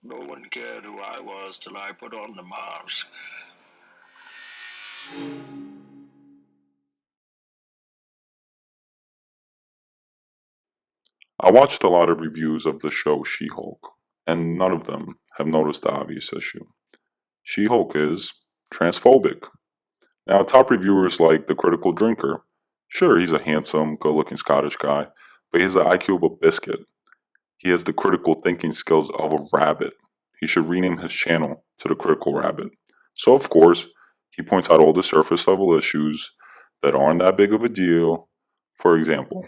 No one cared who I was till I put on the mask. I watched a lot of reviews of the show She-Hulk, and none of them have noticed the obvious issue. She-Hulk is transphobic. Now, top reviewers like The Critical Drinker, sure, he's a handsome, good-looking Scottish guy, but he has the IQ of a biscuit. He has the critical thinking skills of a rabbit. He should rename his channel to The Critical Rabbit. So, of course, he points out all the surface level issues that aren't that big of a deal. For example,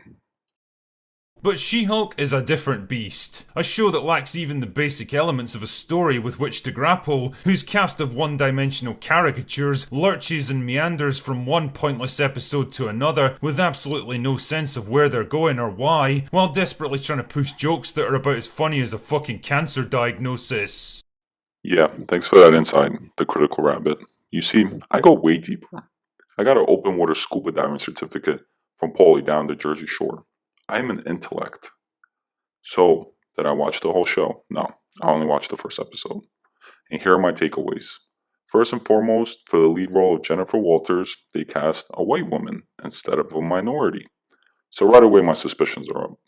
But She-Hulk is a different beast. A show that lacks even the basic elements of a story with which to grapple, whose cast of one-dimensional caricatures lurches and meanders from one pointless episode to another with absolutely no sense of where they're going or why, while desperately trying to push jokes that are about as funny as a fucking cancer diagnosis. yeah, thanks for that insight, The Critical Rabbit. You see, I go way deeper. I got an open water scuba diving certificate from Paulie down the Jersey Shore. I'm an intellect. So, did I watch the whole show? No, I only watched the first episode. And here are my takeaways. First and foremost, for the lead role of Jennifer Walters, they cast a white woman instead of a minority. So right away my suspicions are up.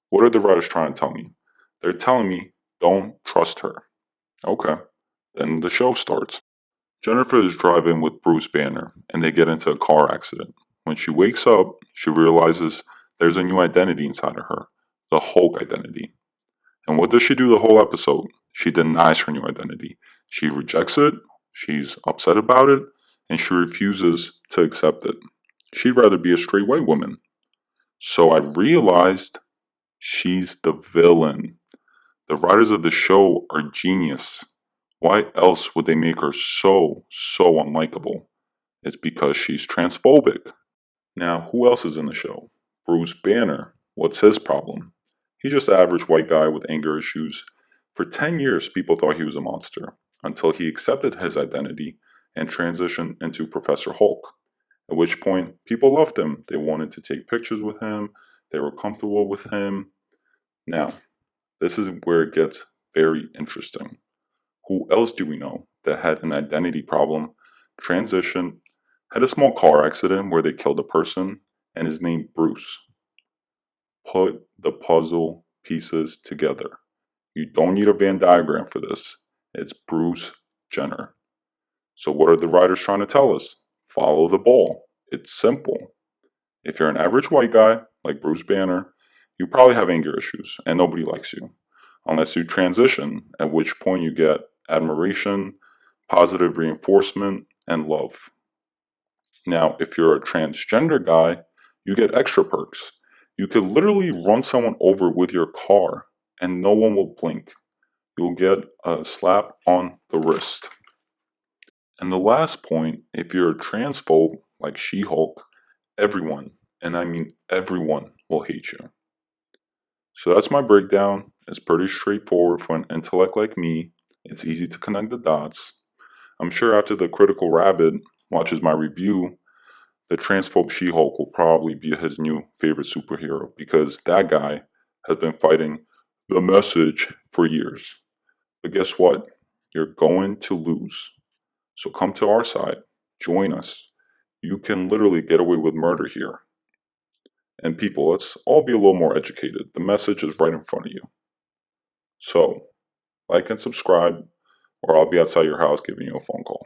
What are the writers trying to tell me? They're telling me don't trust her. Okay. Then the show starts. Jennifer is driving with Bruce Banner, and they get into a car accident. When she wakes up, she realizes there's a new identity inside of her, the Hulk identity. And what does she do the whole episode? She denies her new identity. She rejects it, she's upset about it, and she refuses to accept it. She'd rather be a straight white woman. So I realized she's the villain. The writers of the show are genius. Why else would they make her so unlikable? It's because she's transphobic. Now, who else is in the show? Bruce Banner. What's his problem? He's just an average white guy with anger issues. For 10 years, people thought he was a monster until he accepted his identity and transitioned into Professor Hulk. At which point, people loved him. They wanted to take pictures with him, they were comfortable with him. Now, this is where it gets very interesting. Who else do we know that had an identity problem, transitioned, had a small car accident where they killed a person, and is named Bruce? Put the puzzle pieces together. You don't need a Venn diagram for this. It's Bruce Jenner. So, what are the writers trying to tell us? Follow the ball. It's simple. If you're an average white guy like Bruce Banner, you probably have anger issues and nobody likes you. Unless you transition, at which point you get admiration, positive reinforcement, and love. Now, if you're a transgender guy, you get extra perks. You could literally run someone over with your car and no one will blink. You'll get a slap on the wrist. And the last point, if you're a transphobe like She Hulk, everyone, and I mean everyone, will hate you. So that's my breakdown. It's pretty straightforward for an intellect like me. It's easy to connect the dots. I'm sure after the Critical Rabbit watches my review, the transphobe She Hulk will probably be his new favorite superhero because that guy has been fighting the message for years. But guess what? You're going to lose. So come to our side, join us. You can literally get away with murder here. And people, let's all be a little more educated. The message is right in front of you. So, like and subscribe, or I'll be outside your house giving you a phone call.